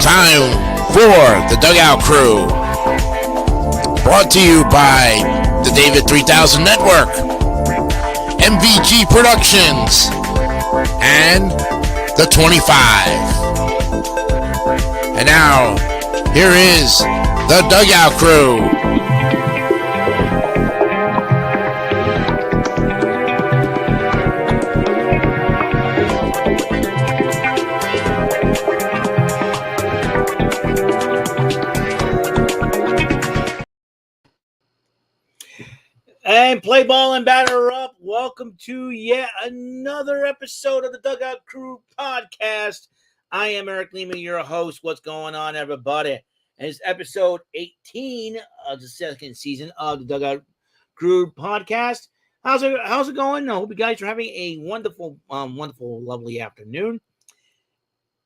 time for the Dugout Crew. Brought to you by the David 3000 Network, MVG Productions, and the 25. And now, here is the Dugout Crew. And play ball and batter up. Welcome to yet another episode of the Dugout Crew podcast. I am Eric Lehman, your host. What's going on, everybody? And it's episode 18 of the second season of the Dugout Crew podcast. How's it going? I hope you guys are having a wonderful, lovely afternoon.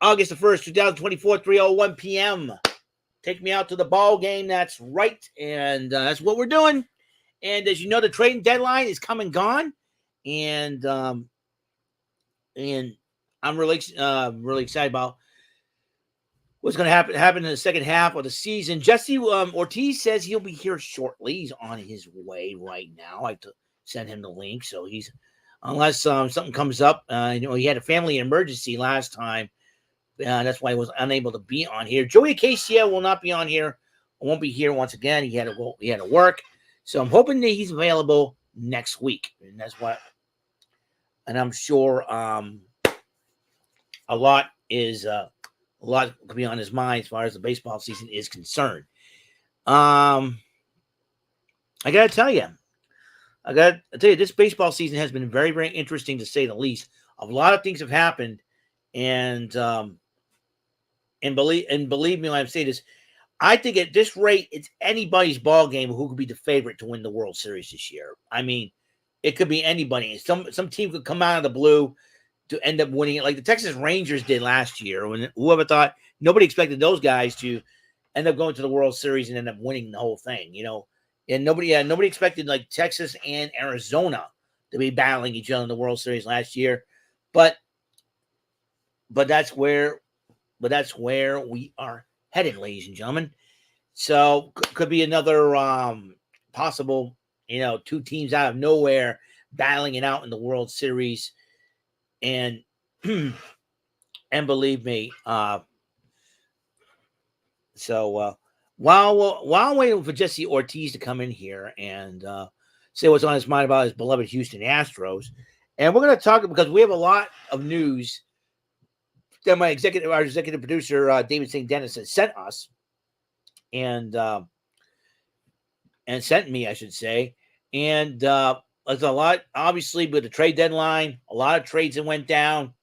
August the 1st, 2024, 3:01 p.m. Take me out to the ball game. That's right. And that's what we're doing. And as you know, the trading deadline is come and gone, and I'm really excited about what's going to happen in the second half of the season. Jesse Ortiz says he'll be here shortly. He's on his way right now. I have to send him the link, so he's unless something comes up. He had a family emergency last time. That's why he was unable to be on here. Joey Acacia will not be on here. Won't be here once again. He had to work. So I'm hoping that he's available next week, and that's what. And I'm sure a lot could be on his mind as far as the baseball season is concerned. I gotta tell you, this baseball season has been very, very interesting to say the least. A lot of things have happened, and believe me when I say this. I think at this rate, it's anybody's ball game who could be the favorite to win the World Series this year. I mean, it could be anybody. Some team could come out of the blue to end up winning it, like the Texas Rangers did last year. When whoever thought nobody expected those guys to end up going to the World Series and end up winning the whole thing, And nobody expected like Texas and Arizona to be battling each other in the World Series last year. But that's where we are headed, ladies and gentlemen. So could be another possible, two teams out of nowhere battling it out in the World Series, and believe me. So while I'm waiting for Jesse Ortiz to come in here and say what's on his mind about his beloved Houston Astros, and we're going to talk because we have a lot of news that our executive producer, David St. Dennis, has sent us and sent me, I should say. And there's a lot, obviously, with the trade deadline, a lot of trades that went down.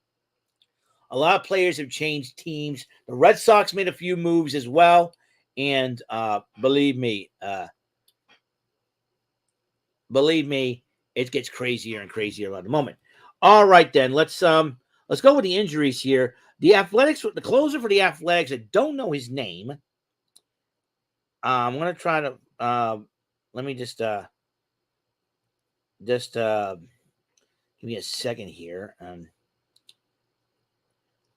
A lot of players have changed teams. The Red Sox made a few moves as well. And believe me, it gets crazier and crazier at the moment. All right, then, let's go with the injuries here. The closer for the Athletics, I don't know his name. I'm going to try to, let me just give me a second here.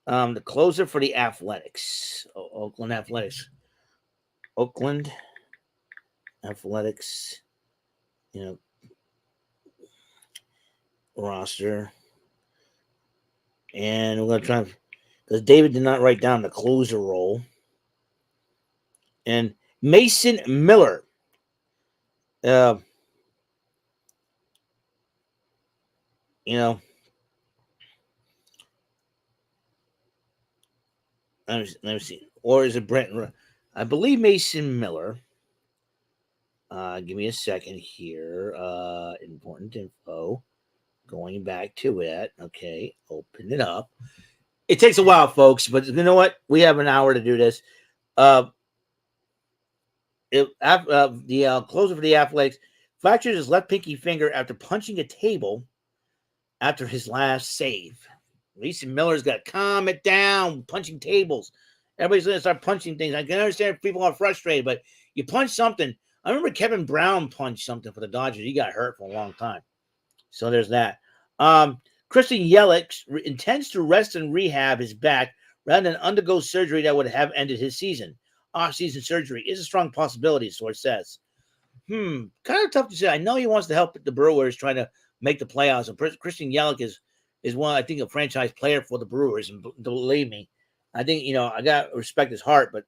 The closer for the Athletics, Oakland Athletics, roster. And we're going to try because David did not write down the closer role. And Mason Miller. Let me see. Or is it Brent? I believe Mason Miller. Give me a second here. Important info. Going back to it. Okay. Open it up. It takes a while, folks, but you know what? We have an hour to do this. The closer for the Athletics fractured his left pinky finger after punching a table after his last save. Mason Miller's got to calm it down, punching tables. Everybody's going to start punching things. I can understand if people are frustrated, but you punch something. I remember Kevin Brown punched something for the Dodgers. He got hurt for a long time. So there's that. Christian Yelich intends to rest and rehab his back rather than undergo surgery that would have ended his season. Off-season surgery is a strong possibility, source says. Kind of tough to say. I know he wants to help the Brewers trying to make the playoffs. And Christian Yelich is one, I think, a franchise player for the Brewers. And believe me, I think, I got to respect his heart. But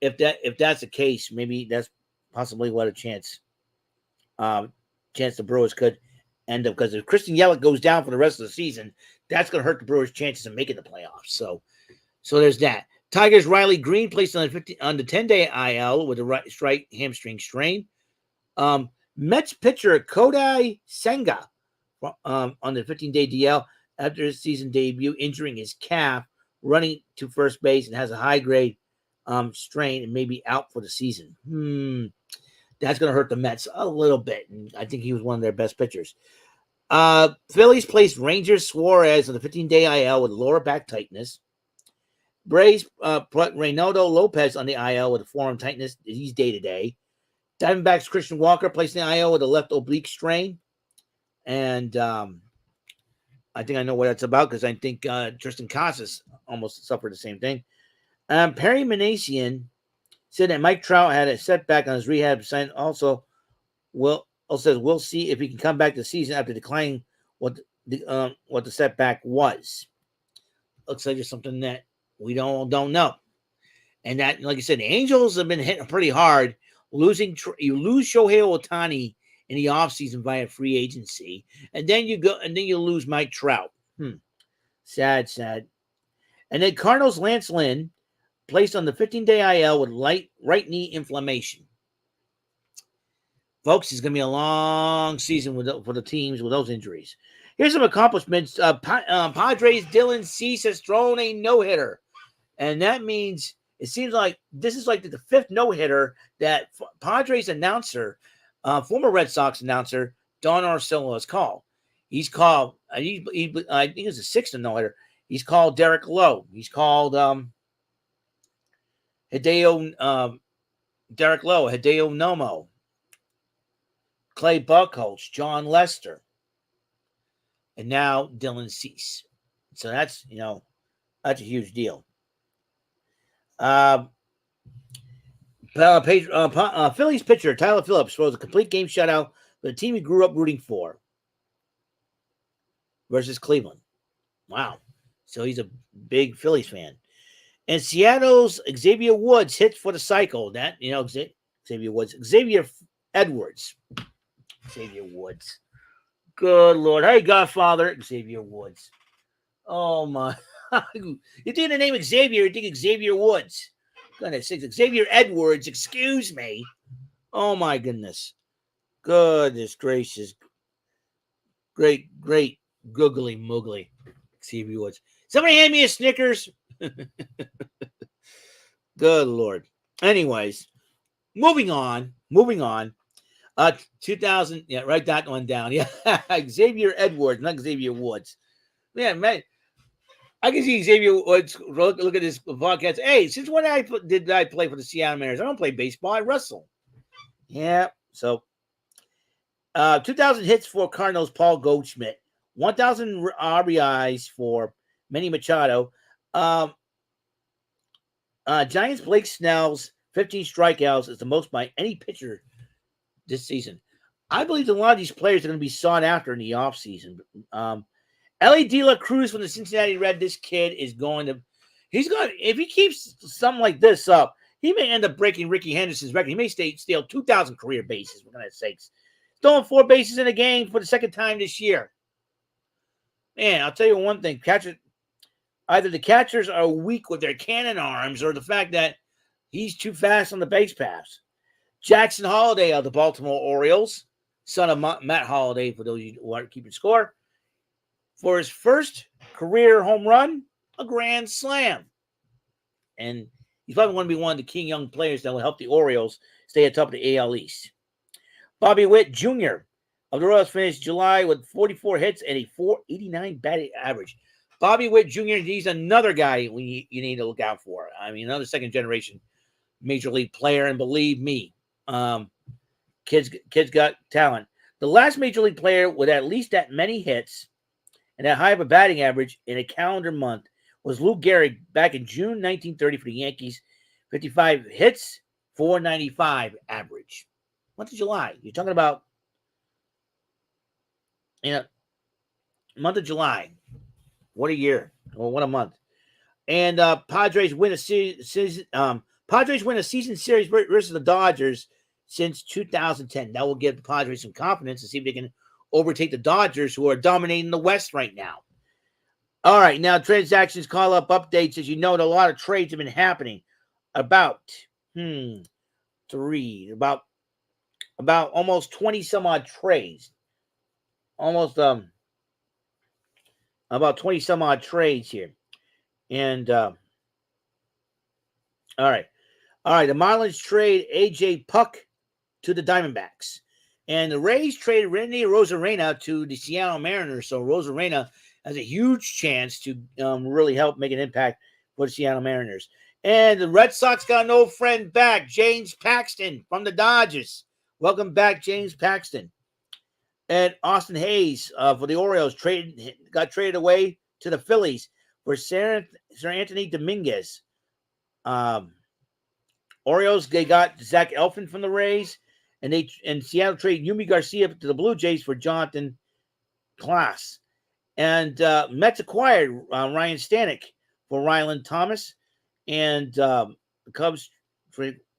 if that's the case, maybe that's possibly what a chance the Brewers could end up. Because if Christian Yelich goes down for the rest of the season, that's going to hurt the Brewers' chances of making the playoffs. So there's that. Tigers' Riley Green placed on the 10-day IL with a right hamstring strain. Mets pitcher Kodai Senga on the 15-day DL after his season debut, injuring his calf, running to first base, and has a high-grade strain and may be out for the season. That's going to hurt the Mets a little bit, and I think he was one of their best pitchers. Phillies placed Ranger Suarez on the 15-day IL with lower back tightness. Braves put Reynaldo Lopez on the IL with a forearm tightness. He's day-to-day. Diamondbacks Christian Walker placed in the IL with a left oblique strain. And I think I know what that's about because I think Tristan Casas almost suffered the same thing. Perry Manasian said that Mike Trout had a setback on his rehab sign. Also says we'll see if he can come back this season after declining what the setback was. Looks like it's something that we don't know. And that, like I said, the Angels have been hitting pretty hard. You lose Shohei Ohtani in the offseason via free agency, and then you lose Mike Trout. Sad. And then Cardinals Lance Lynn placed on the 15-day IL with right knee inflammation. Folks, it's going to be a long season for the teams with those injuries. Here's some accomplishments. Padres' Dylan Cease has thrown a no-hitter. And that means it seems like this is like the fifth no-hitter that Padres announcer, former Red Sox announcer, Don Orsillo has called. He's called, I think it's the sixth no-hitter. He's called Derek Lowe. He's called Derek Lowe, Hideo Nomo, Clay Buchholz, John Lester, and now Dylan Cease. So that's a huge deal. Phillies pitcher Tyler Phillips throws a complete game shutout for the team he grew up rooting for versus Cleveland. Wow. So he's a big Phillies fan. And Seattle's Xavier Woods hits for the cycle. That, Xavier Woods. Xavier Edwards. Xavier Woods. Good Lord. Hey, Godfather. Xavier Woods. Oh, my. You think the name Xavier, you think Xavier Woods. Goodness sakes. Xavier Edwards, excuse me. Oh, my goodness. Goodness gracious. Great googly moogly. Xavier Woods. Somebody hand me a Snickers. Good Lord. Anyways, moving on. 2000. Yeah, write that one down. Yeah, Xavier Edwards, not Xavier Woods. Yeah, man. I can see Xavier Woods look at this podcast. Hey, since when did I play for the Seattle Mariners? I don't play baseball. I wrestle. Yeah. So, 2,000 hits for Cardinals Paul Goldschmidt. 1,000 RBIs for Manny Machado. Giants Blake Snell's 15 strikeouts is the most by any pitcher this season. I believe a lot of these players are going to be sought after in the offseason. Ellie De La Cruz from the Cincinnati Reds. This kid is if he keeps something like this up, he may end up breaking Ricky Henderson's record. He may steal 2,000 career bases, for goodness sakes. Stolen 4 bases in a game for the second time this year. Man, I'll tell you one thing. Either the catchers are weak with their cannon arms or the fact that he's too fast on the base paths. Jackson Holliday of the Baltimore Orioles, son of Matt Holliday, for those of you who aren't keeping score, for his first career home run, a grand slam. And he's probably going to be one of the key young players that will help the Orioles stay atop the AL East. Bobby Witt Jr. of the Royals finished July with 44 hits and a .489 batting average. Bobby Witt Jr., he's another guy you need to look out for. I mean, another second-generation Major League player, and believe me, kids got talent. The last Major League player with at least that many hits and that high of a batting average in a calendar month was Lou Gehrig back in June 1930 for the Yankees. 55 hits, 495 average. Month of July. You're talking about, month of July. What a year. Well, what a month. And Padres win a season. Padres win a season series versus the Dodgers since 2010. That will give the Padres some confidence to see if they can overtake the Dodgers, who are dominating the West right now. All right, now transactions, call-up updates. As you know, a lot of trades have been happening. About almost 20 some odd trades. Almost about 20 some odd trades here. And all right. The Marlins trade AJ Puck to the Diamondbacks. And the Rays traded Randy Rosarena to the Seattle Mariners. So Rosarena has a huge chance to really help make an impact for the Seattle Mariners. And the Red Sox got an old friend back, James Paxton from the Dodgers. Welcome back, James Paxton. And Austin Hayes for the Orioles got traded away to the Phillies for Sir Anthony Dominguez. Orioles, they got Zach Eflin from the Rays, and Seattle traded Yumi Garcia to the Blue Jays for Jonathan Klaas. And Mets acquired Ryan Stanek for Ryland Thomas, and the Cubs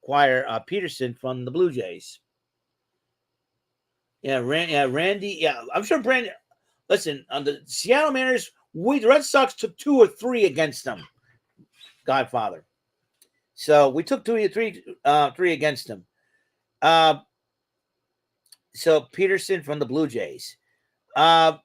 acquire Peterson from the Blue Jays. Randy. Yeah, I'm sure Brandon. Listen, on the Seattle Mariners, the Red Sox took 2 or 3 against them. Godfather. So we took 2 or 3 against them. So Peterson from the Blue Jays. The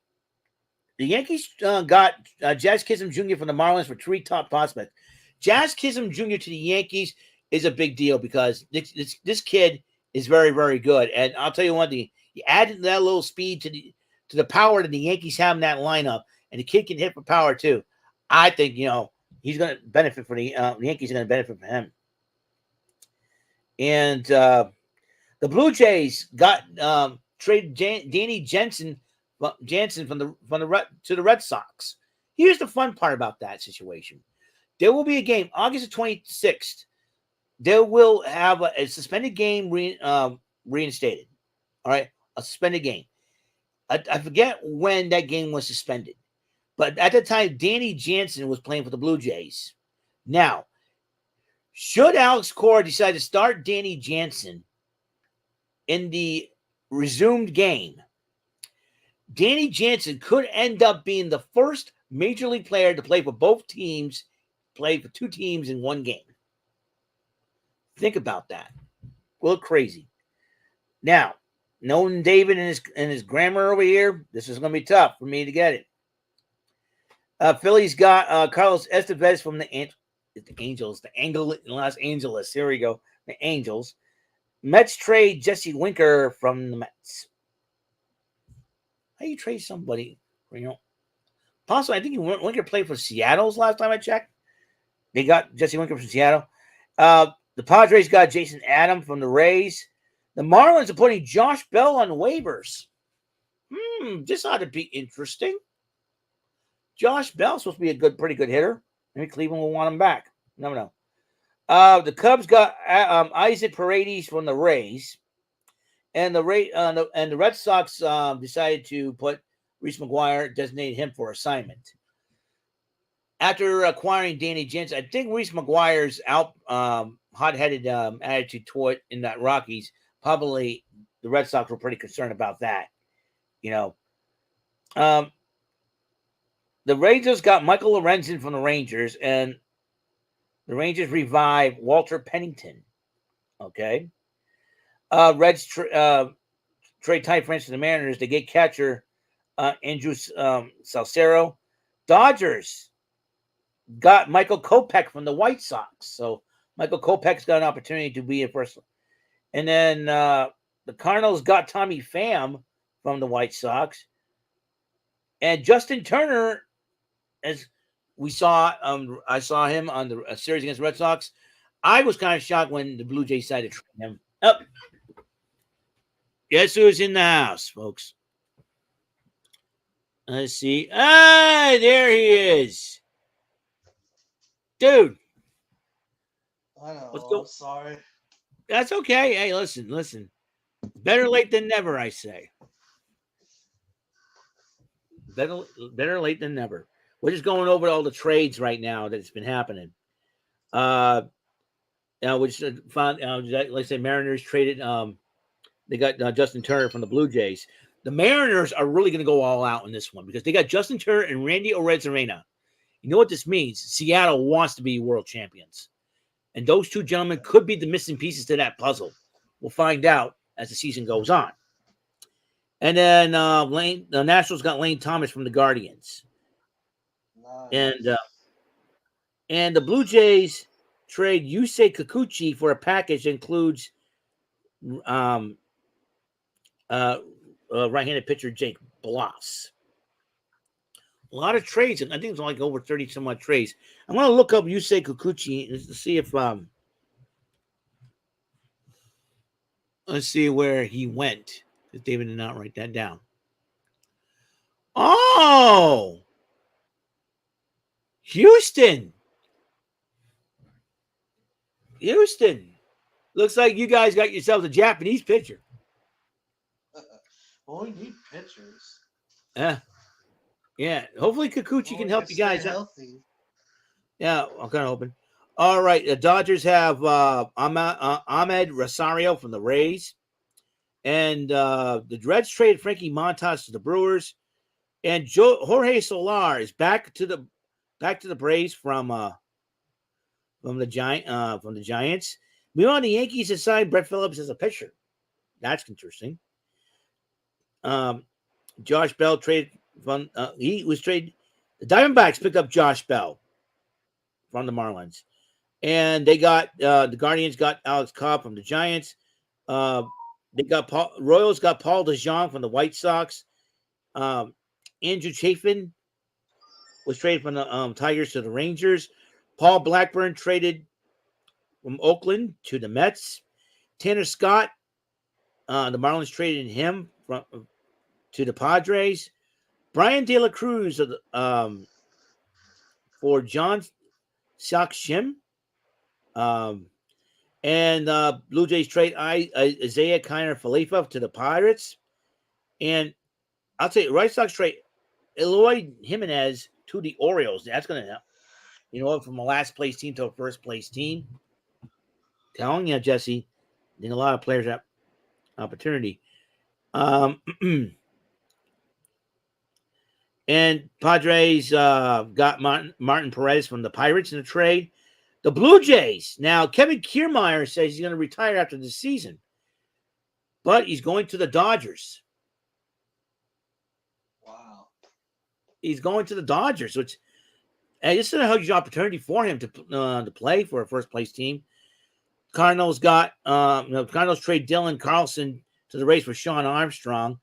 Yankees got Jazz Chisholm Jr. from the Marlins for 3 top prospects. Jazz Chisholm Jr. to the Yankees is a big deal because this kid is very, very good. And I'll tell you one thing: you add that little speed to the power that the Yankees have in that lineup, and the kid can hit for power too. I think he's going to benefit for the Yankees are going to benefit from him. And the Blue Jays got traded Danny Jansen from the Red Sox. Here's the fun part about that situation: there will be a game August 26th. They will have a suspended game reinstated. All right, a suspended game. I forget when that game was suspended, but at the time, Danny Jansen was playing for the Blue Jays. Now, should Alex Cora decide to start Danny Jansen in the resumed game, Danny Jansen could end up being the first major league player to play for both teams, play for 2 teams in one game. Think about that. A little crazy. Now, knowing David and his grammar over here, this is going to be tough for me to get it. Phillies got Carlos Estevez from the Angels, Los Angeles. Here we go. The Angels. Mets trade Jesse Winker from the Mets. How you trade somebody? Possibly, I think Winker played for Seattle's last time I checked. They got Jesse Winker from Seattle. The Padres got Jason Adam from the Rays. The Marlins are putting Josh Bell on waivers. This ought to be interesting. Josh Bell's supposed to be a pretty good hitter. Maybe Cleveland will want him back. Never know. The Cubs got Isaac Paredes from the Rays, and the Red Sox decided to put Reese McGuire, designated him for assignment. After acquiring Danny Jansen, I think Reese McGuire's hot-headed attitude toward in that Rockies, probably the Red Sox were pretty concerned about that. The Rangers got Michael Lorenzen from the Rangers, and the Rangers revive Walter Pennington. Okay. Reds trade Ty France to the Mariners to get catcher Andrew Salcero. Dodgers got Michael Kopech from the White Sox. So Michael Kopech's got an opportunity to be a first. And then the Cardinals got Tommy Pham from the White Sox. And Justin Turner, as we saw, I saw him on the series against the Red Sox. I was kind of shocked when the Blue Jays decided to trade him. Guess who's in the house, folks? Let's see. There he is. Dude, I know. let's go. I'm sorry. That's okay. Hey, listen. Better late than never, I say. Better late than never. We're just going over all the trades right now that's been happening. We just found, like I said, Mariners traded. They got Justin Turner from the Blue Jays. The Mariners are really going to go all out in this one because they got Justin Turner and Randy Arozarena. You know what this means? Seattle wants to be world champions. And those two gentlemen could be the missing pieces to that puzzle. We'll find out as the season goes on. And then the Nationals got Lane Thomas from the Guardians. Nice. And the Blue Jays trade Yusei Kikuchi for a package that includes right-handed pitcher Jake Bloss. A lot of trades, and I think it's like over 30 some odd trades. I'm going to look up Yusei Kikuchi to see if let's see where he went. David did not write that down. Oh, Houston. Looks like you guys got yourselves a Japanese pitcher. Well, we need pitchers. Yeah. Hopefully Kikuchi can help you guys out. Healthy. Yeah, I'm kind of hoping. All right, the Dodgers have Ahmed Rosario from the Rays, and the Reds traded Frankie Montas to the Brewers, and Jorge Solar is back to the Braves from the Giants. Meanwhile, the Yankees have signed Brett Phillips as a pitcher. That's interesting. Josh Bell traded from he was traded. The Diamondbacks picked up Josh Bell from the Marlins, and they got the Guardians got Alex Cobb from the Giants. They got Royals got Paul DeJong from the White Sox. Andrew Chafin was traded from the Tigers to the Rangers. Paul Blackburn traded from Oakland to the Mets. Tanner Scott, the Marlins traded him to the Padres. Brian De La Cruz for John Sakshim. And Blue Jays trade Isaiah Kiner Falefa to the Pirates. And I'll tell you, White Sox trade Eloy Jimenez to the Orioles. That's going to help. From a last place team to a first place team. Telling you, Jesse, I think a lot of players have opportunity. And Padres got Martin Perez from the Pirates in a trade. The Blue Jays. Now, Kevin Kiermaier says he's going to retire after the season. But he's going to the Dodgers. Wow. He's going to the Dodgers, which this is a huge opportunity for him to play for a first-place team. Cardinals got Cardinals trade Dylan Carlson to the Rays for Sean Armstrong.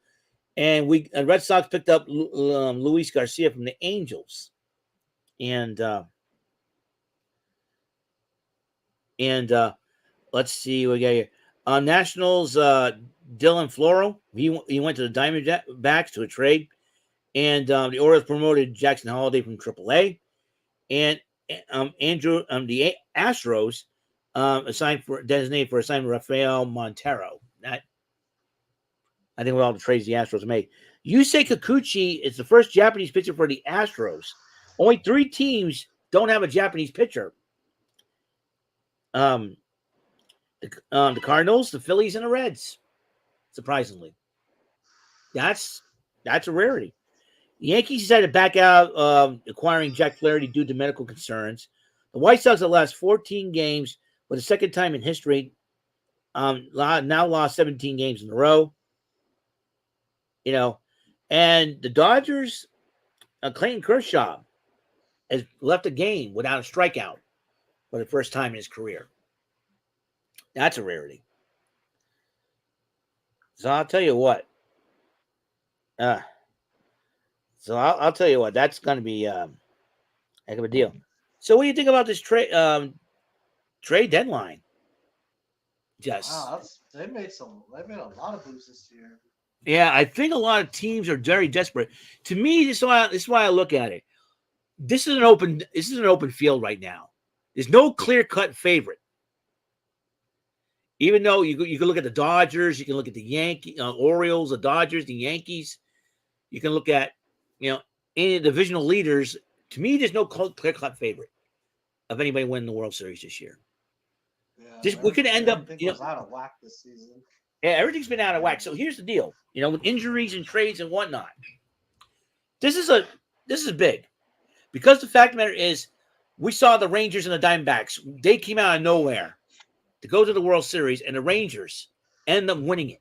And Red Sox picked up Luis Garcia from the Angels. And let's see what we got here. Nationals, Dylan Floro. He went to the Diamondbacks to a trade. And the Orioles promoted Jackson Holliday from AAA. And the Astros designated for assignment Rafael Montero. That I think with all the trades the Astros made. Yusei Kikuchi is the first Japanese pitcher for the Astros. Only 3 teams don't have a Japanese pitcher. The Cardinals, the Phillies, and the Reds. Surprisingly, that's a rarity. The Yankees decided to back out acquiring Jack Flaherty due to medical concerns. The White Sox have lost 14 games for the second time in history. Now lost 17 games in a row. And the Dodgers, Clayton Kershaw has left a game without a strikeout for the first time in his career. That's a rarity. So I'll tell you what. I'll tell you what. That's going to be a heck of a deal. So what do you think about this trade deadline? Wow, they made a lot of moves this year. Yeah, I think a lot of teams are very desperate. To me, this is why I look at it. This is an open field right now. There's no clear-cut favorite. Even though you can look at the Dodgers, you can look at the Orioles, the Dodgers, the Yankees. You can look at, any divisional leaders. To me, there's no clear-cut favorite of anybody winning the World Series this year. Yeah, We could end up, everything was out of whack this season. Yeah, everything's been out of whack. So here's the deal, with injuries and trades and whatnot. This is big, because the fact of the matter is, we saw the Rangers and the Diamondbacks. They came out of nowhere to go to the World Series, and the Rangers end up winning it.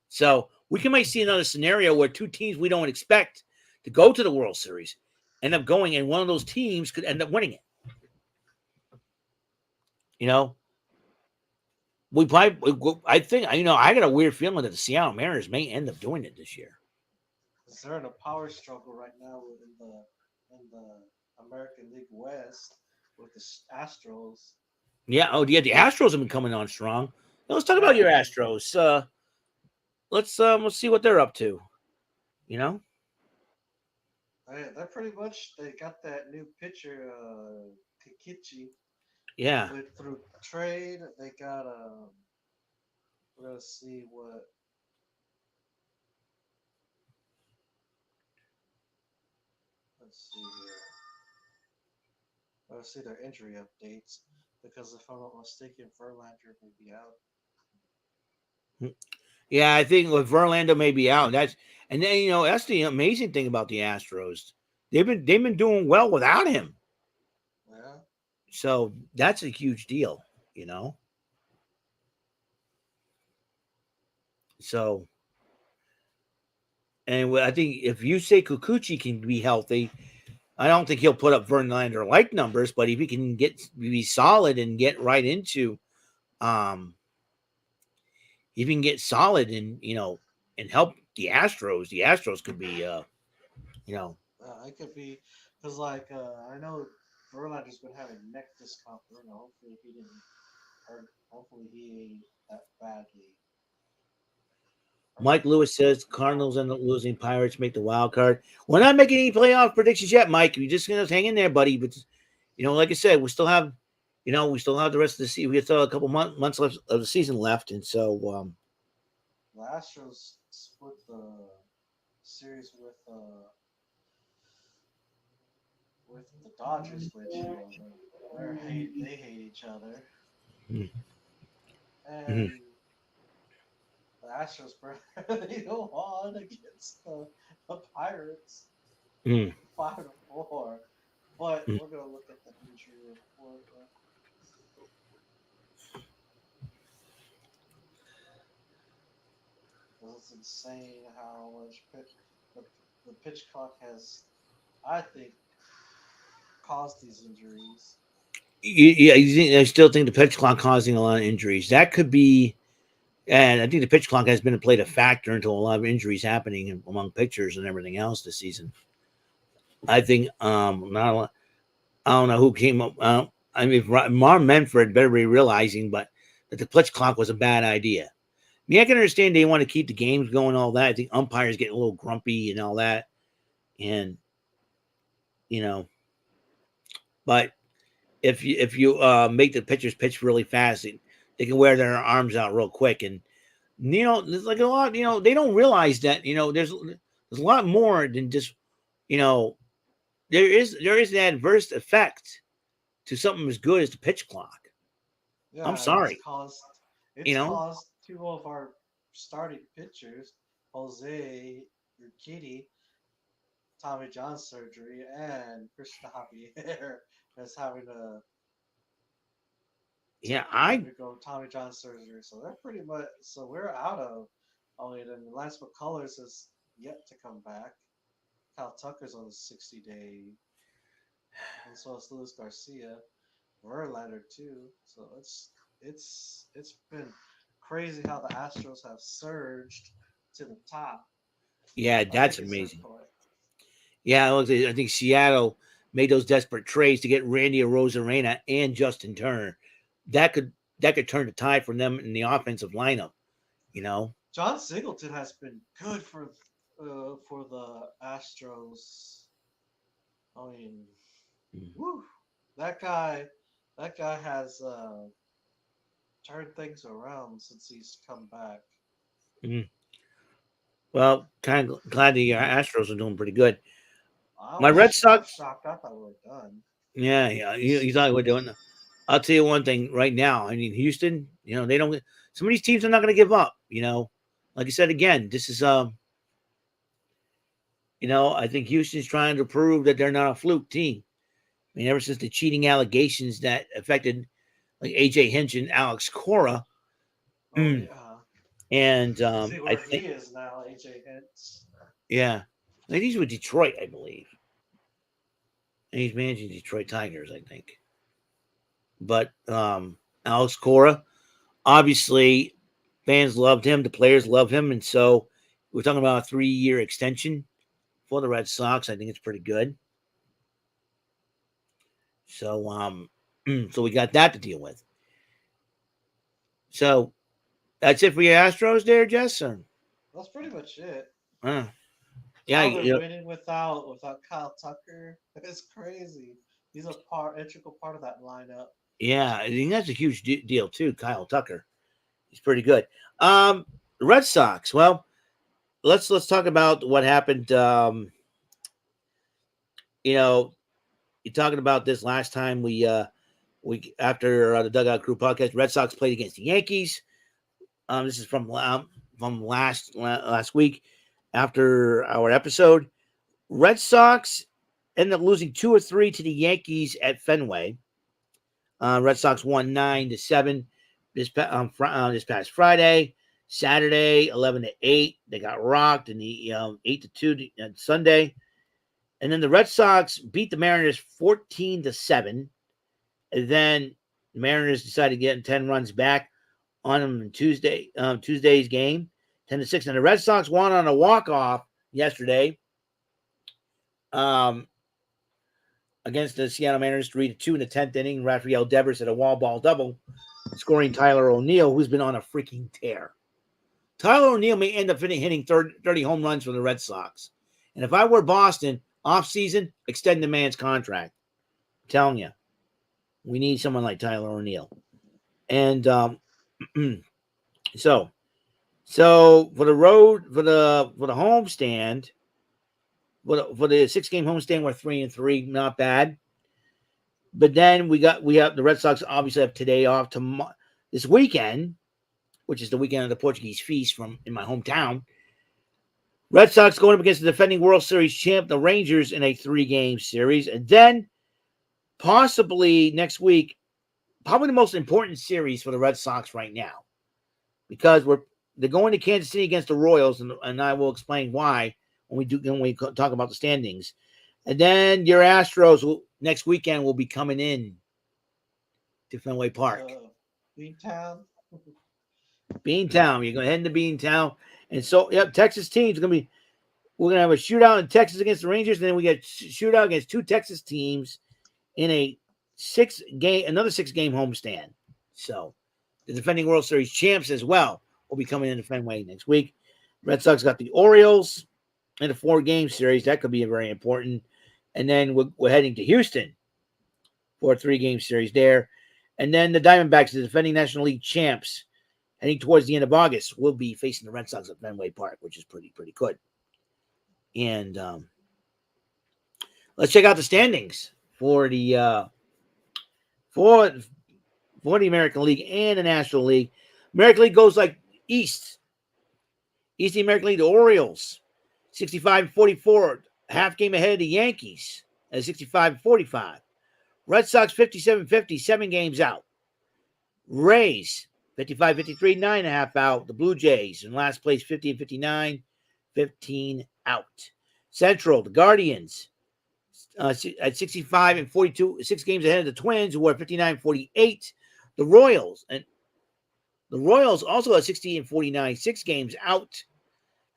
So we might see another scenario where two teams we don't expect to go to the World Series end up going, and one of those teams could end up winning it. I think, I got a weird feeling that the Seattle Mariners may end up doing it this year. They're in a power struggle right now in the American League West with the Astros. Yeah. Oh, yeah. The Astros have been coming on strong. Now, let's talk about your Astros. Let's see what they're up to. They're pretty much, they got that new pitcher, Kikichi. Yeah. Through trade, they got let's see what. Let's see here. Let's see their injury updates, because if I'm not mistaken, Verlander may be out. Yeah, I think with Verlander may be out. That's the amazing thing about the Astros. They've been doing well without him. Yeah. So that's a huge deal, So, and I think if you say Kikuchi can be healthy, I don't think he'll put up Verlander like numbers, but if he can be solid and get right into, if he can get solid and and help the Astros could be, It could be, because I know Verlander's been having neck discomfort. Hopefully he didn't hurt. Hopefully he ain't that badly. Mike Lewis says Cardinals end up losing. Pirates make the wild card. We're not making any playoff predictions yet, Mike. You just hang in there, buddy. But like I said, we still have, the rest of the season. We still have a couple months left of the season left, and so the Astros split the series with the Dodgers, which they hate each other, and the Astros they go on against the Pirates 5-4. But we're gonna look at the injury report. It's insane how much the pitch clock has, I think, caused these injuries. I still think the pitch clock causing a lot of injuries. That could be, and I think the pitch clock has played a factor into a lot of injuries happening among pitchers and everything else this season. I think I don't know who came up. I mean, Mark Manfred better be realizing, but that the pitch clock was a bad idea. I mean, I can understand they want to keep the games going, all that. I think umpires getting a little grumpy and all that, and but if you make the pitchers pitch really fast, they can wear their arms out real quick, and there's like a lot. They don't realize that there's a lot more than just there is an adverse effect to something as good as the pitch clock. Yeah, I'm sorry. It's caused two of our starting pitchers, Jose Urquidy, Tommy John surgery, and Christian Javier is having to go Tommy John surgery. So they're pretty much, so we're out of. And Lance McCullers is yet to come back. Cal Tucker's on a 60-day, and so is Luis Garcia, Verlander too. So it's been crazy how the Astros have surged to the top. Yeah, that's amazing. Yeah, I think Seattle made those desperate trades to get Randy Arozarena and Justin Turner. That could turn the tide for them in the offensive lineup. John Singleton has been good for the Astros. I mean, woo, that guy That guy has turned things around since he's come back. Mhm. Well, kind of glad the Astros are doing pretty good. I My Red was Sox, shocked. I thought we were done. yeah, you thought we're doing. I'll tell you one thing right now. I mean, Houston, they don't. Some of these teams are not going to give up. Like I said again, this is I think Houston's trying to prove that they're not a fluke team. I mean, ever since the cheating allegations that affected like AJ Hinch and Alex Cora, Oh yeah. and See I where think he is now, AJ Hints. yeah, I think he's with Detroit, I believe, and he's managing Detroit Tigers, I think. But Alex Cora, obviously, fans loved him, the players love him, and so we're talking about a 3-year extension for the Red Sox. I think it's pretty good. So so we got that to deal with. So that's it for your Astros there, Jess? That's pretty much it. Uh, yeah, How they're winning without Kyle Tucker. It's crazy. He's a integral part of that lineup. yeah, I think that's a huge deal too. Kyle Tucker, he's pretty good. The Red Sox. Well, let's talk about what happened. You're talking about this last time we after the Dugout Crew podcast. Red Sox played against the Yankees. This is from last week after our episode. Red Sox ended up losing 2 or 3 to the Yankees at Fenway. Red Sox won 9-7 this past Friday. Saturday 11-8. They got rocked in the 8-2 on Sunday, and then the Red Sox beat the Mariners 14-7. And then the Mariners decided to get 10 runs back on them in Tuesday's game, 10-6. And the Red Sox won on a walk-off yesterday against the Seattle Mariners, 3-2 in the 10th inning. Rafael Devers had a wall ball double, scoring Tyler O'Neill, who's been on a freaking tear. Tyler O'Neill may end up hitting 30 home runs for the Red Sox. And if I were Boston, off-season, extend the man's contract. I'm telling you, we need someone like Tyler O'Neill. And so for the road, for the homestand, for the 6-game homestand, we're 3-3, not bad. But then we have the Red Sox obviously have today off this weekend, which is the weekend of the Portuguese feast in my hometown. Red Sox going up against the defending World Series champ, the Rangers, in a 3-game series. And then possibly next week, probably the most important series for the Red Sox right now, because they're going to Kansas City against the Royals, and I will explain why when we talk about the standings. And then your Astros next weekend will be coming in to Fenway Park. Beantown. Beantown. You're going to head to Beantown. And so, Texas teams are going to be, we're going to have a shootout in Texas against the Rangers, and then we get shootout against 2 Texas teams in another 6-game homestand. So the defending World Series champs as well will be coming into Fenway next week. Red Sox got the Orioles in a 4-game series. That could be very important. And then we're heading to Houston for a 3-game series there. And then the Diamondbacks, the defending National League champs, heading towards the end of August, will be facing the Red Sox at Fenway Park, which is pretty good. And let's check out the standings for the for the American League and the National League. American League goes like East of the American League, the Orioles, 65-44, half game ahead of the Yankees at 65-45. Red Sox 57-50, 7 games out. Rays 55-53, 9.5 out. The Blue Jays in last place, 50-59, 15 out. Central, the Guardians at 65-42, 6 games ahead of the Twins, who are 59-48. The Royals also at 60-49, 6 games out.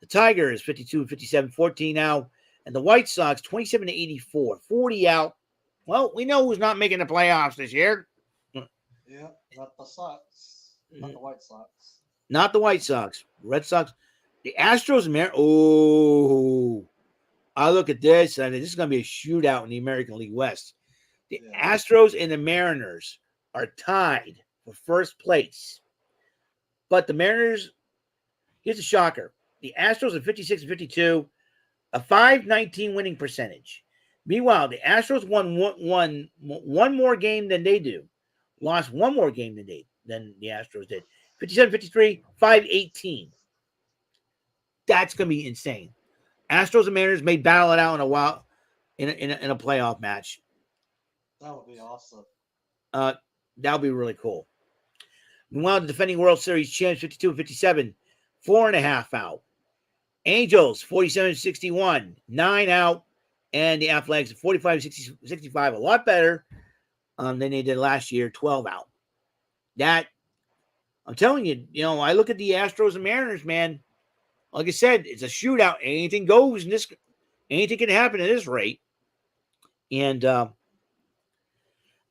The Tigers 52-57, 14 out. And the White Sox 27-84, 40 out. Well, we know who's not making the playoffs this year. Yeah, not the Sox. Not the White Sox. Not the White Sox. Red Sox. The Astros, oh, I look at this, and this is going to be a shootout in the American League West. The Astros and the Mariners are tied for first place. But the Mariners, here's a shocker. The Astros are 56 and 52, a .519 winning percentage. Meanwhile, the Astros won one more game than they do. Lost one more game than the Astros did. 57-53, .518. That's going to be insane. Astros and Mariners may battle it out in a playoff match. That would be awesome. That would be really cool. Meanwhile, the defending World Series champs 52 and 57, 4.5 out. Angels 47-61, 9 out. And the Athletics 45-65, a lot better than they did last year, 12 out. That, I'm telling you, I look at the Astros and Mariners, man. Like I said, it's a shootout. Anything goes in this. Anything can happen at this rate. And all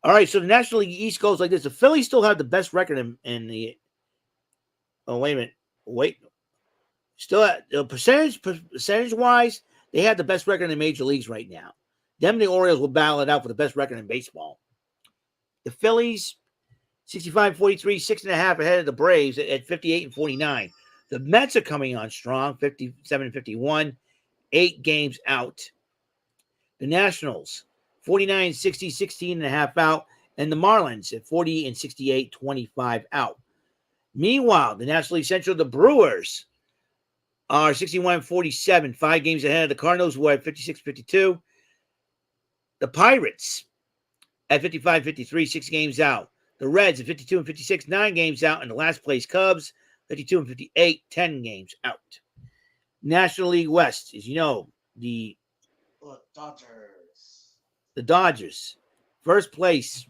right, so the National League East goes like this. The Phillies still have the best record in the. Oh, wait a minute. Wait. Still, percentage-wise, they have the best record in the major leagues right now. Them and the Orioles will battle it out for the best record in baseball. The Phillies, 65-43, 6.5 ahead of the Braves at 58 and 49. The Mets are coming on strong, 57 and 51, 8 games out. The Nationals, 49 and 60, 16.5 out. And the Marlins at 40 and 68, 25 out. Meanwhile, the National League Central, the Brewers are 61 and 47, 5 games ahead of the Cardinals, who are at 56-52. The Pirates at 55-53, 6 games out. The Reds at 52 and 56, 9 games out. And the last place Cubs, 52 and 58, 10 games out. National League West, as you know, the Dodgers. First place,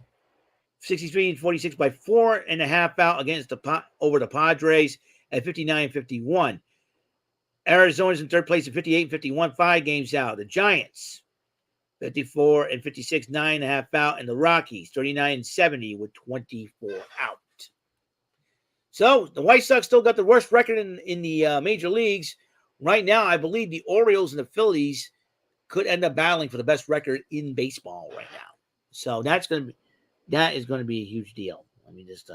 63 and 46 by 4.5 out against over the Padres at 59 and 51. Arizona's in third place at 58 and 51, 5 games out. The Giants, 54 and 56, 9.5 out. And the Rockies, 39 and 70 with 24 out. So the White Sox still got the worst record in the major leagues. Right now, I believe the Orioles and the Phillies could end up battling for the best record in baseball right now. So that is going to be a huge deal. Let me just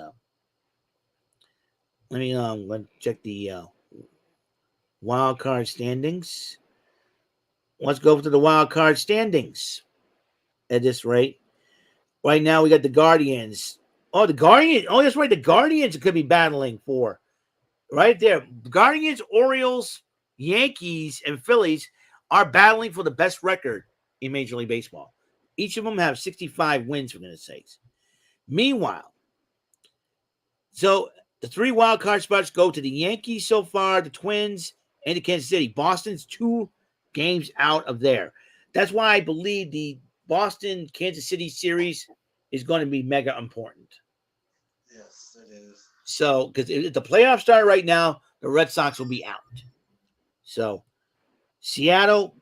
check the wild card standings. Let's go to the wild card standings at this rate. Right now, we got the Guardians. Oh, the Guardians. Oh, that's right. The Guardians could be battling for right there. Guardians, Orioles, Yankees, and Phillies are battling for the best record in Major League Baseball. Each of them have 65 wins, for goodness sakes. Meanwhile, so the 3 wild card spots go to the Yankees so far, the Twins, and the Kansas City. Boston's 2 games out of there. That's why I believe the Boston-Kansas City series is going to be mega important. Yes, it is. So, because if the playoffs start right now, the Red Sox will be out. So, Seattle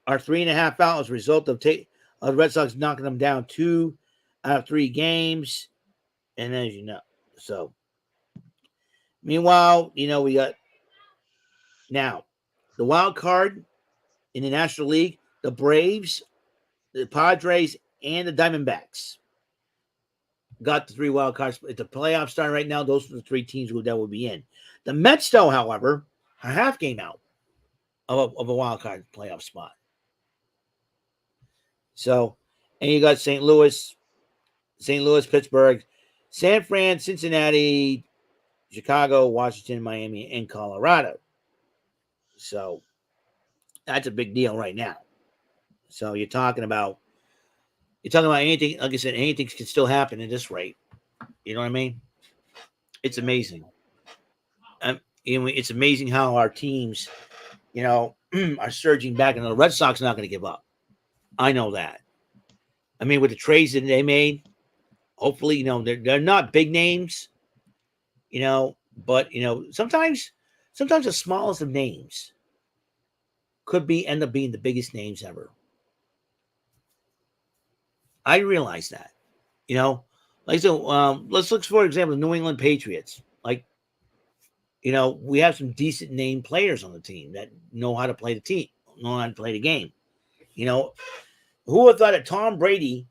are 3.5 out as a result of the Red Sox knocking them down 2 out of 3 games. And as you know, so meanwhile, we got now the wild card in the National League, the Braves, the Padres, and the Diamondbacks got the 3 wild cards. If the playoffs start right now, those are the 3 teams that will be in. The Mets, though, however, are half game out of a wild card playoff spot. So, and you got St. Louis, Pittsburgh, San Fran, Cincinnati, Chicago, Washington, Miami, and Colorado. So that's a big deal right now. So you're talking about anything. Like I said, anything can still happen at this rate. You know what I mean? It's amazing. It's amazing how our teams, are surging back, and the Red Sox are not going to give up. I know that. I mean, with the trades that they made, hopefully, they're not big names, but sometimes the smallest of names could end up being the biggest names ever. I realize that, like so. Let's look for example, the New England Patriots. Like, we have some decent name players on the team that know how to play the game. Who would have thought that Tom Brady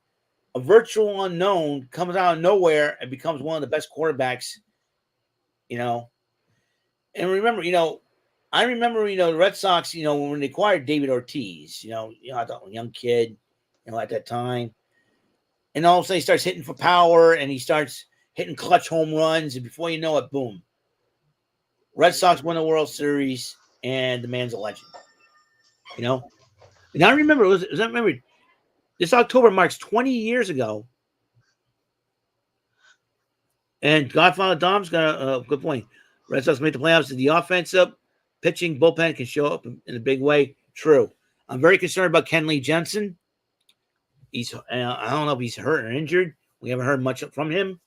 a virtual unknown comes out of nowhere and becomes one of the best quarterbacks, you know. And remember, I remember, the Red Sox, when they acquired David Ortiz, I thought a young kid, at that time. And all of a sudden he starts hitting for power and he starts hitting clutch home runs. And before you know it, boom. Red Sox win the World Series and the man's a legend. And I remember, this October marks 20 years ago. And Godfather Dom's got a good point. Red Sox made the playoffs. The offensive pitching bullpen can show up in a big way. True. I'm very concerned about Kenley Jensen. I don't know if he's hurt or injured. We haven't heard much from him,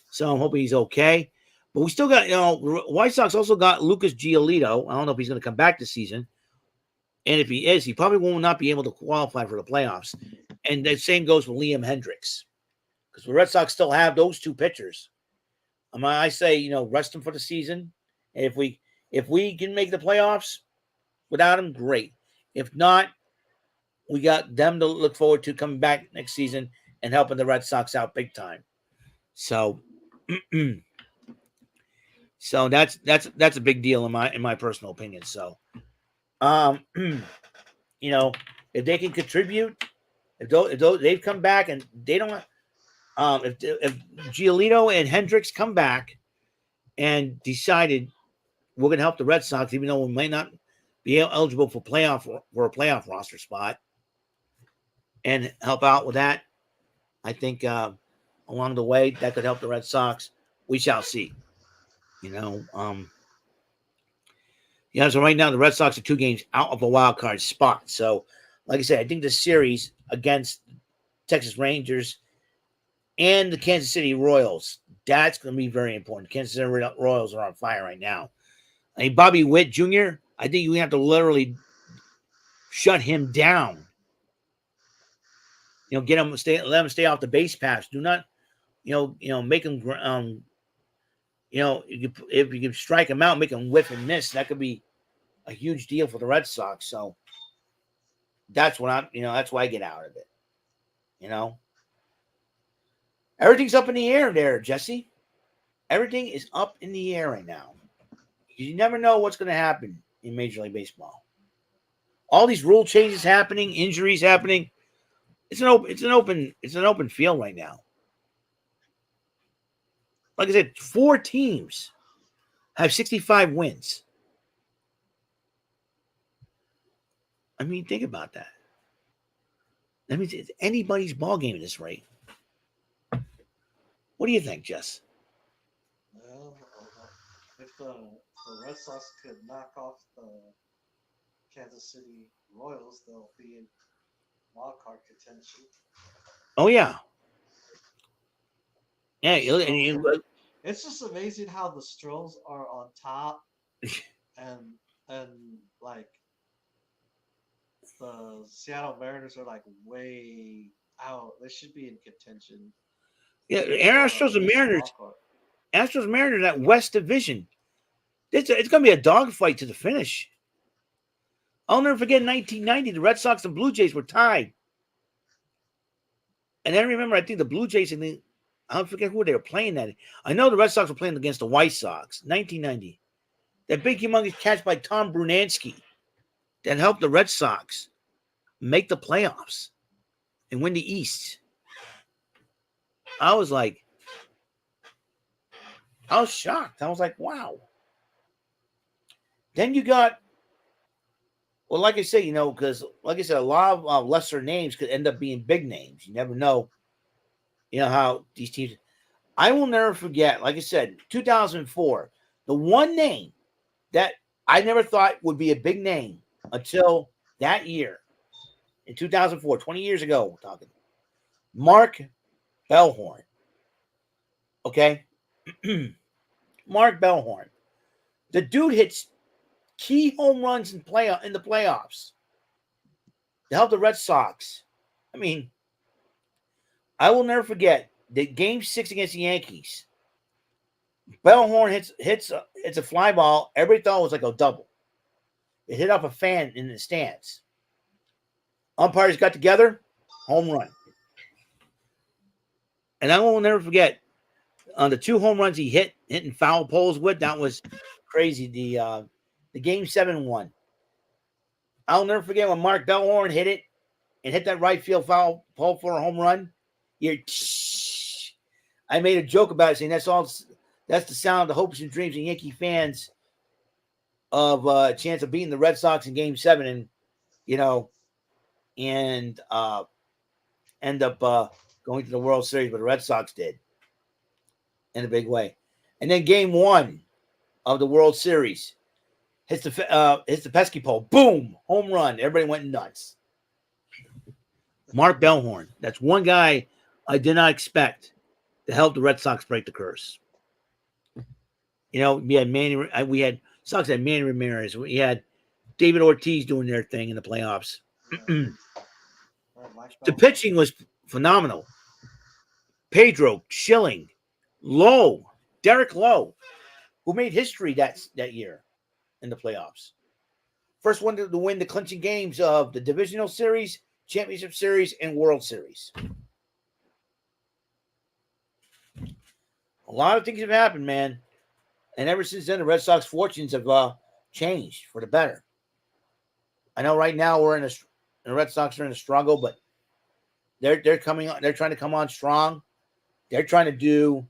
so I'm hoping he's okay. But we still got, White Sox also got Lucas Giolito. I don't know if he's going to come back this season. And if he is, he probably will not be able to qualify for the playoffs. And the same goes with Liam Hendricks. Because the Red Sox still have those two pitchers. I say, rest them for the season. And if we can make the playoffs without him, great. If not, we got them to look forward to coming back next season and helping the Red Sox out big time. So, so that's a big deal in my personal opinion. So, if they can contribute, if they've come back and they don't, if Giolito and Hendricks come back and decided we're going to help the Red Sox, even though we might not be eligible for a playoff roster spot, and help out with that, I think along the way that could help the Red Sox. We shall see. So right now the Red Sox are 2 games out of a wild card spot. So, like I said, I think the series against Texas Rangers and the Kansas City Royals, that's going to be very important. Kansas City Royals are on fire right now. I mean, Bobby Witt Jr., I think you have to literally shut him down. Let him stay off the base paths. Do not, make him, if you can strike him out, make him whiff and miss, that could be a huge deal for the Red Sox. So that's what that's why I get out of it. Everything's up in the air there, Jesse. Everything is up in the air right now. You never know what's going to happen in Major League Baseball. All these rule changes happening, injuries happening. It's an open field right now. Like I said, 4 teams have 65 wins. I mean, think about that. That means it's anybody's ball game at this rate. What do you think, Jess? Well, if the Red Sox could knock off the Kansas City Royals, they'll be in wild card contention. Oh yeah, yeah. It's just amazing how the Stros are on top, and like the Seattle Mariners are like way out. They should be in contention. Yeah, Astros and Mariners, that West Division. It's going to be a dogfight to the finish. I'll never forget in 1990, the Red Sox and Blue Jays were tied. And I remember, I think the Blue Jays, I don't forget who they were playing that. I know the Red Sox were playing against the White Sox, 1990. That big humongous catch by Tom Brunansky that helped the Red Sox make the playoffs and win the East. I was shocked. I was like, wow. Then you got, well, like I say, because like I said, a lot of lesser names could end up being big names. You never know, how these teams. I will never forget, like I said, 2004, the one name that I never thought would be a big name until that year in 2004, 20 years ago, we're talking. Mark Bellhorn. Okay? Mark Bellhorn. The dude hits key home runs in the playoffs to help the Red Sox. I mean, I will never forget the Game 6 against the Yankees. Bellhorn hits a fly ball. Everybody thought it was like a double. It hit off a fan in the stands. Umpires got together, home run. And I will never forget on the 2 home runs he hitting foul poles with. That was crazy. The game 7 one. I'll never forget when Mark Bellhorn hit it and hit that right field foul pole for a home run. I made a joke about it saying that's the sound of the hopes and dreams of Yankee fans of a chance of beating the Red Sox in game 7 and end up going to the World Series, but the Red Sox did in a big way. And then game 1 of the World Series hits the pesky pole, boom, home run. Everybody went nuts. Mark Bellhorn. That's one guy I did not expect to help the Red Sox break the curse. We had Sox had Manny Ramirez. We had David Ortiz doing their thing in the playoffs. The pitching was phenomenal. Pedro, Schilling, Lowe, Derek Lowe, who made history that year in the playoffs. First one to win the clinching games of the Divisional Series, Championship Series, and World Series. A lot of things have happened, man. And ever since then, the Red Sox fortunes have changed for the better. I know right now the Red Sox are in a struggle, but they're coming on. They're trying to come on strong. They're trying to do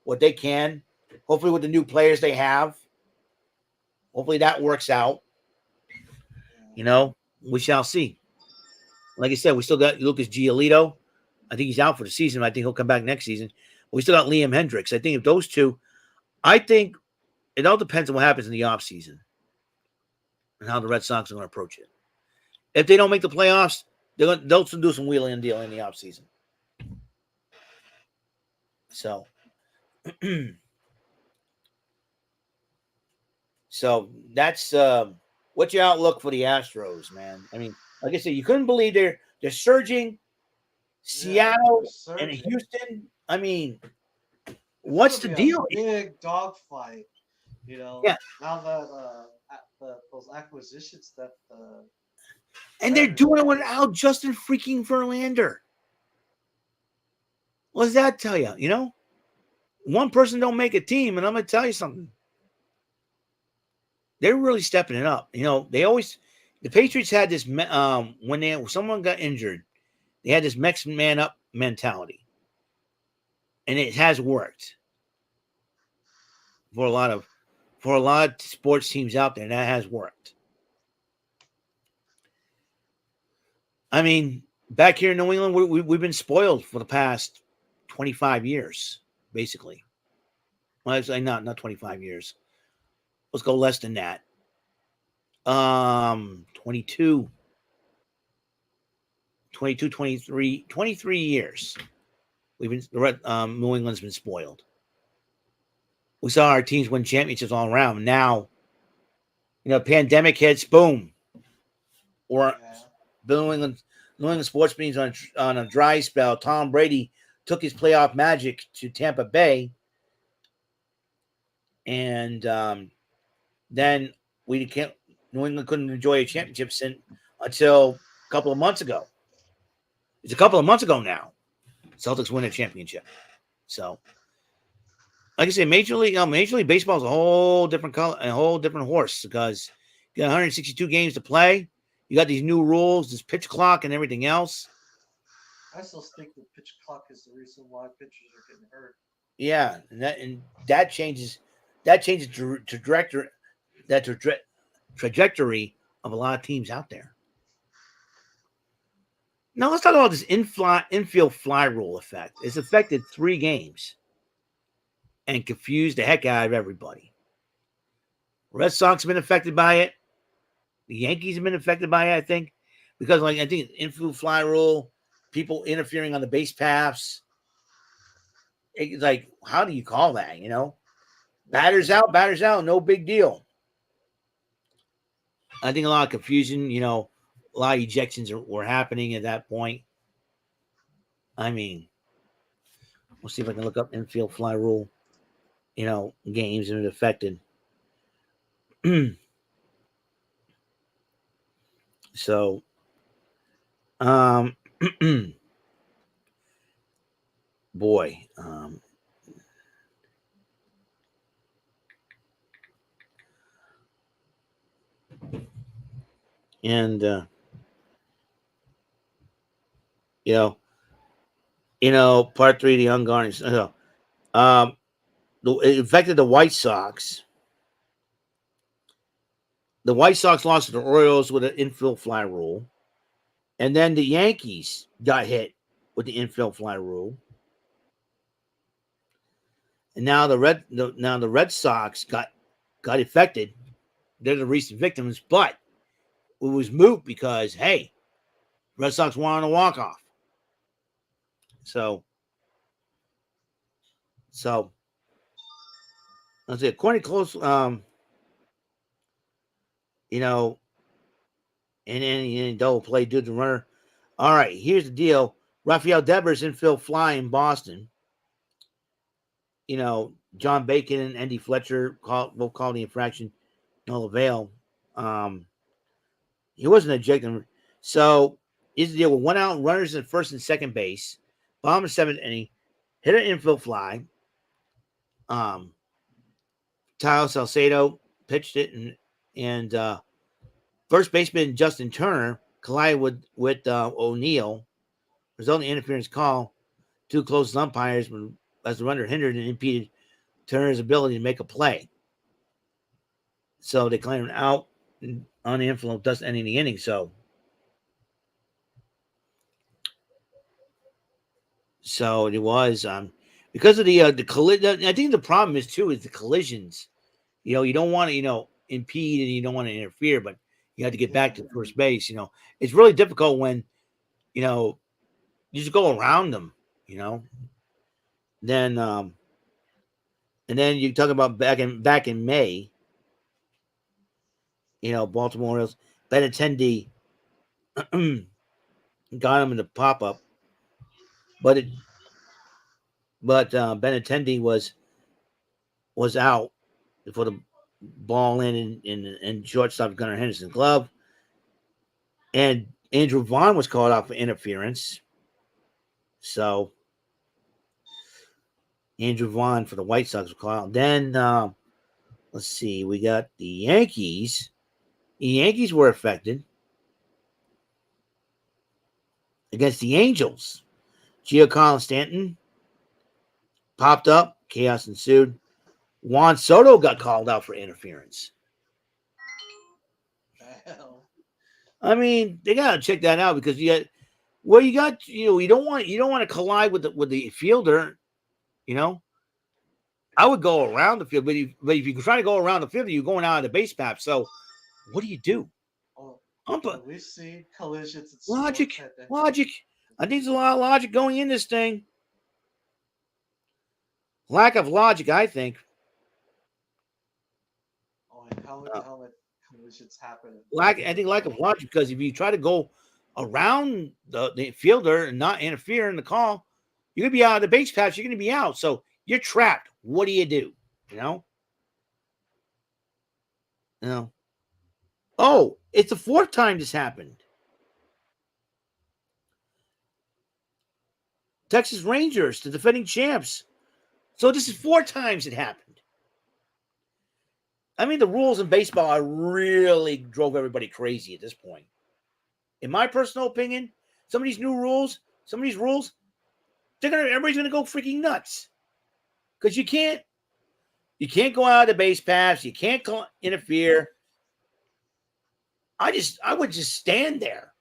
what they can. Hopefully, with the new players they have, hopefully that works out. We shall see. Like I said, we still got Lucas Giolito. I think he's out for the season. I think he'll come back next season. We still got Liam Hendricks. I think if those two, I think it all depends on what happens in the offseason and how the Red Sox are going to approach it. If they don't make the playoffs, they'll do some wheeling and dealing in the offseason. So, that's what's your outlook for the Astros, man? I mean, like I said, you couldn't believe they're surging. Seattle and Houston. I mean, what's the deal? Big dogfight, Yeah. Now that those acquisitions that and they're doing it without Justin freaking Verlander. What does that tell you? One person don't make a team, and I'm going to tell you something. They're really stepping it up. The Patriots had this when someone got injured, they had this next man up mentality, and it has worked for a lot of sports teams out there. That has worked. I mean, back here in New England, we've been spoiled for the past 25 years, basically. Well, actually, not 25 years. Let's go less than that. 22, 23 years. New England's been spoiled. We saw our teams win championships all around. Now, pandemic hits, boom. Or New England sports beans on a dry spell. Tom Brady took his playoff magic to Tampa Bay, and then New England couldn't enjoy a championship until a couple of months ago. It's a couple of months ago now. Celtics win a championship. So, like I say, Major League Baseball is a whole different color, a whole different horse because you got 162 games to play. You got these new rules, this pitch clock, and everything else. I still think the pitch clock is the reason why pitchers are getting hurt. Yeah, and that changes trajectory of a lot of teams out there. Now let's talk about this infield fly rule effect. It's affected 3 games and confused the heck out of everybody. Red Sox have been affected by it. The Yankees have been affected by it, I think, because I think infield fly rule, people interfering on the base paths. It's like, how do you call that? Batters out, no big deal. I think a lot of confusion, a lot of ejections were happening at that point. I mean, we'll see if I can look up infield fly rule, games and it affected. So, boy. And you part three, the ungarnished. It affected the White Sox. The White Sox lost to the Orioles with an infield fly rule, and then the Yankees got hit with the infield fly rule, and now the Red Sox got affected. They're the recent victims, but it was moot because hey, Red Sox won on a walk off. So let's see. According to close, and any double play due to the runner. All right, here's the deal. Rafael Devers infield fly in Boston. John Bacon and Andy Fletcher both called the infraction no avail. He wasn't ejected. So here's the deal with 1 out, runners at first and second base. Bottom of 7th inning, hit an infield fly. Tyler Salcedo pitched it, and first baseman Justin Turner collided with O'Neill, resulting in interference call. Two close umpires as the runner hindered and impeded Turner's ability to make a play. So they claimed out on the infield, thus ending the inning. So it was because of the collision. I think the problem is the collisions. You don't want to impede and you don't want to interfere, but you have to get back to first base. It's really difficult when you just go around them. Then and then you talk about back in May. Baltimore Orioles, Benintendi got him in the pop up, but Benintendi was out before the ball landed in shortstop Gunnar Henderson's glove, and Andrew Vaughn was called out for interference. So Andrew Vaughn for the White Sox was called out. Then let's see, we got the Yankees. The Yankees were affected against the Angels. Giancarlo Stanton popped up. Chaos ensued. Juan Soto got called out for interference. Hell. I mean, they gotta check that out because you don't want to collide with the fielder. I would go around the field, but if you try to go around the field, you're going out of the base path. So, what do you do? We've seen collisions in Logic. sports I think there's a lot of logic going in this thing. Lack of logic, I think. Helmet collisions happen. I think lack of logic because if you try to go around the fielder and not interfere in the call, you're gonna be out of the base paths. You're gonna be out, so you're trapped. What do you do? Oh, it's the 4th time this happened. Texas Rangers, the defending champs. So this is 4 times it happened. I mean, the rules in baseball are really drove everybody crazy at this point. In my personal opinion, some of these rules, everybody's gonna go freaking nuts. Because you can't go out of the base paths, you can't interfere. I would just stand there.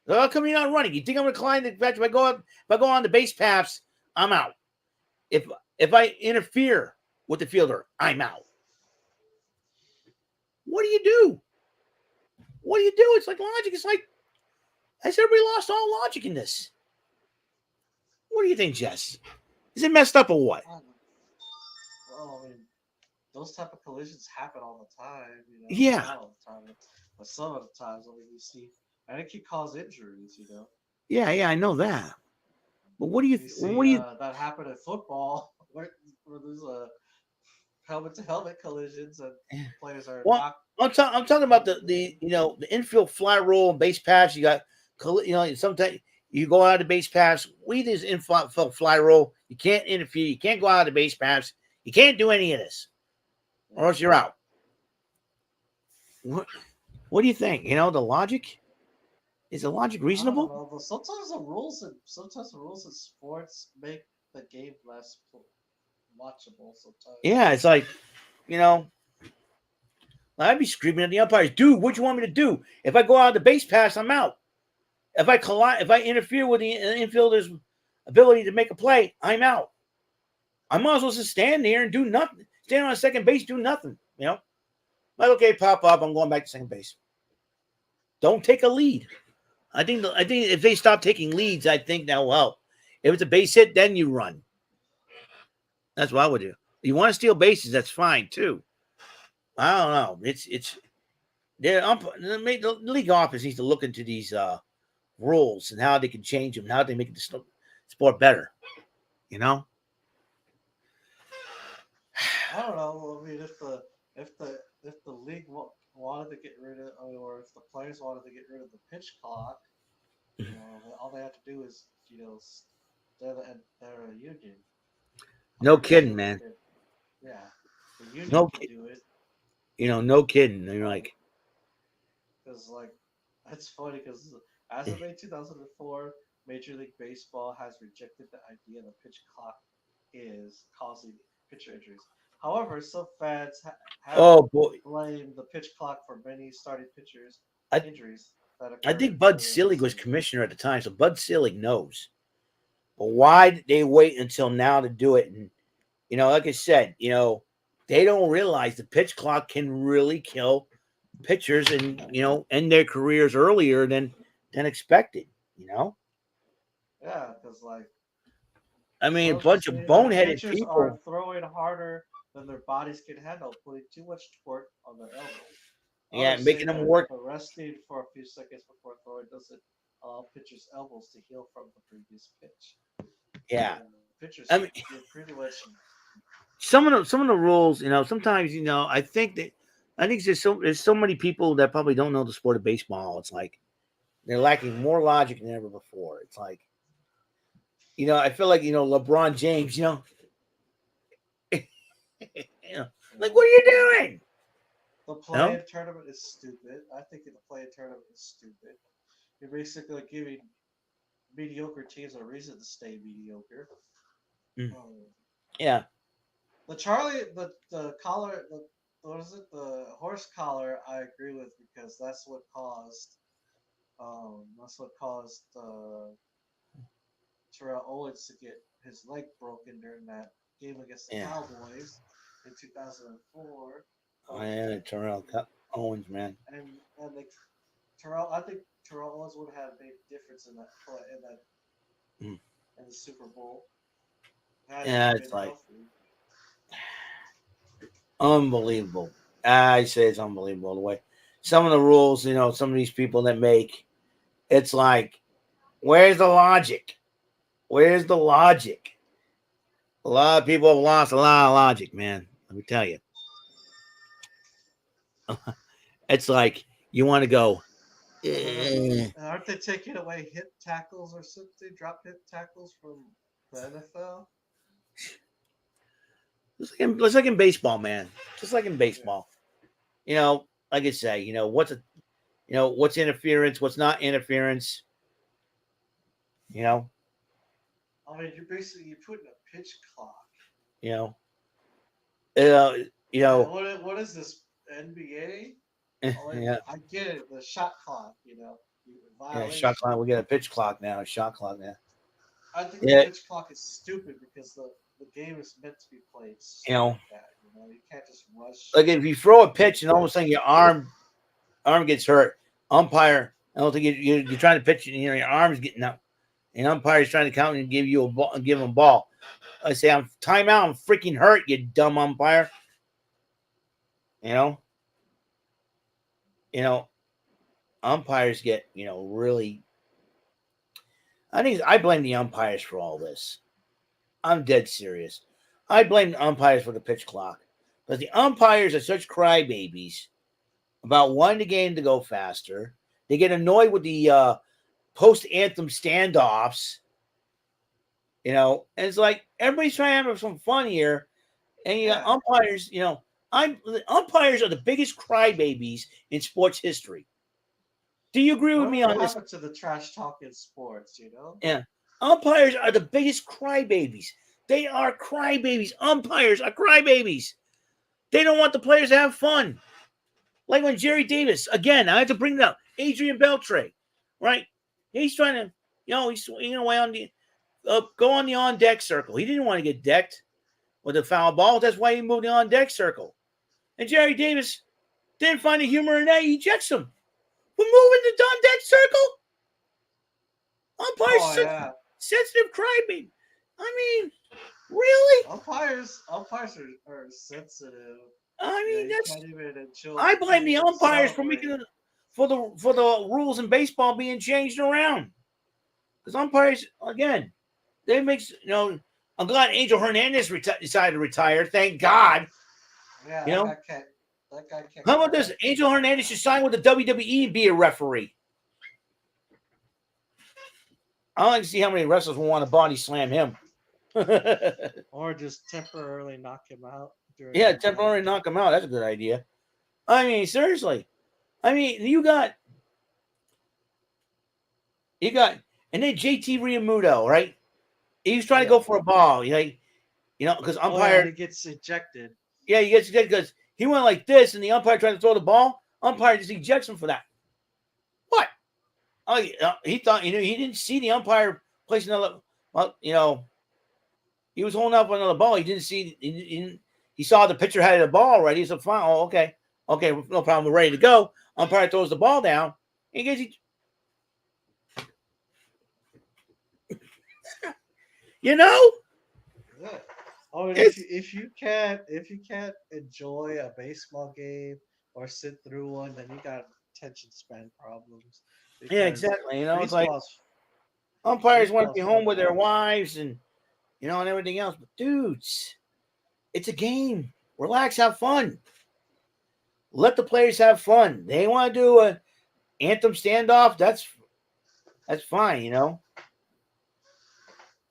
How come you're not running? You think I'm gonna climb the patch? If I go on the base paths, I'm out. If I interfere with the fielder, I'm out. What do you do? It's like logic. It's like, has everybody lost all logic in this? What do you think, Jess? Is it messed up or what? Well, I mean, those type of collisions happen all the time. Yeah. Not all the time, but some of the times, you see, and it can cause injuries. Yeah, I know that. But what do you? That happened in football where there's a helmet-to-helmet collisions and players are knocked. I'm talking about the infield fly rule and base pass. You got sometimes You go out of the base pass. We this infield fly roll. You can't interfere. You can't go out of the base pass. You can't do any of this, or else you're out. What do you think? The logic. Is the logic I don't reasonable? know, but sometimes the rules in sports make the game less watchable. Sometimes. Yeah, it's like, you know, I'd be screaming at the umpires, dude, what do you want me to do? If I go out of the base pass, I'm out. If I interfere with the infielder's ability to make a play, I'm out. I might as well just stand there and do nothing. Stand on second base, do nothing. Like, okay, pop up, I'm going back to second base. Don't take a lead. I think if they stop taking leads, I think that will help. If it's a base hit, then you run. That's what I would do. You want to steal bases, that's fine too. I don't know. The league office needs to look into these rules and how they can change them, how they make the sport better. I don't know. I mean, if the league wanted to get rid of, or if the players wanted to get rid of the pitch clock, all they have to do is, they're a union. No kidding, man. Yeah, the union No can do it. No kidding. They're like, because that's funny because as of May 2004, Major League Baseball has rejected the idea the pitch clock is causing pitcher injuries. However, some fans have blamed the pitch clock for many starting pitchers' injuries. I think Bud Selig was commissioner at the time, so Bud Selig knows. But why did they wait until now to do it? And like I said, they don't realize the pitch clock can really kill pitchers and end their careers earlier than expected. Yeah, because a bunch of boneheaded pitchers people are throwing harder than their bodies can handle, putting too much torque on their elbows. Yeah, making them work. Resting for a few seconds before throwing doesn't allow pitchers' elbows to heal from the previous pitch. Yeah, pitchers. Pretty much. Some of the rules, sometimes I think there's so many people that probably don't know the sport of baseball. It's like they're lacking more logic than ever before. It's like, I feel like LeBron James, like, what are you doing? The play-in tournament is stupid. I think the play-in tournament is stupid. You're basically giving mediocre teams a reason to stay mediocre. Yeah. The collar, what is it? The horse collar. I agree with because that's what caused Terrell Owens to get his leg broken during that game against the Cowboys in 2004. Oh yeah, Terrell Owens, man. And I think Terrell Owens would have made a difference in that play in the Super Bowl. Yeah, it's like unbelievable. I say it's unbelievable the way some of the rules, some of these people that make it's like, where's the logic? Where's the logic? A lot of people have lost a lot of logic, man. Let me tell you. It's like you want to go. Aren't they taking away hit tackles or something? Drop hit tackles from the NFL? Just like in baseball, man. Just like in baseball. Like I say, what's interference, what's not interference. I mean, you're putting a pitch clock. What is this, NBA? Yeah. I get it, the shot clock, shot clock. We get a pitch clock now. A shot clock now. I think the pitch clock is stupid because the game is meant to be played. You can't just rush. Like if you throw a pitch and all of a sudden your arm gets hurt, umpire. I don't think you're trying to pitch and your arm's getting up, and umpire's trying to count and give you a ball and give him a ball. I say, I'm timeout. I'm freaking hurt, you dumb umpire. Umpires get, really. I blame the umpires for all this. I'm dead serious. I blame the umpires for the pitch clock. Because the umpires are such crybabies about wanting the game to go faster. They get annoyed with the post-anthem standoffs. And it's like everybody's trying to have some fun here, and you got umpires. Umpires are the biggest crybabies in sports history. Do you agree with me on What this? happened to the trash talk in sports? Yeah, umpires are the biggest crybabies. They are crybabies. Umpires are crybabies. They don't want the players to have fun. Like when Jerry Davis, again, I have to bring it up. Adrian Beltre, right? He's trying to, he's swinging away on the, go on the on deck circle. He didn't want to get decked with a foul ball. That's why he moved the on deck circle. And Jerry Davis didn't find the humor in that. He ejects him. We're moving the on deck circle. Umpires sensitive crybaby. I mean, really? Umpires are sensitive. I mean, that's. Can't even I blame the umpires for making it for the rules in baseball being changed around. Because umpires, again, they makes I'm glad Angel Hernandez decided to retire. Thank God. Yeah, that guy can't. How about this? Angel Hernandez should sign with the WWE and be a referee. I like to see how many wrestlers will want to body slam him. Or just temporarily knock him out. Temporarily knock him out. That's a good idea. I mean, seriously. I mean, you got, and then JT Realmuto, right? He was trying to go for a ball, because umpire he gets ejected. Yeah, he gets ejected because he went like this, and the umpire tried to throw the ball. Umpire just ejects him for that. What? Oh, he thought he didn't see the umpire place another. Well, he was holding up another ball. He didn't see. He saw the pitcher had the ball already. He said, "Fine, okay, no problem. We're ready to go." Umpire throws the ball down. And he gets. Yeah. Oh, if you can't enjoy a baseball game or sit through one, then you got attention span problems. Yeah, exactly. It's like umpires want to be home with their wives and and everything else. But dudes, it's a game. Relax, have fun. Let the players have fun. They want to do an anthem standoff. That's fine.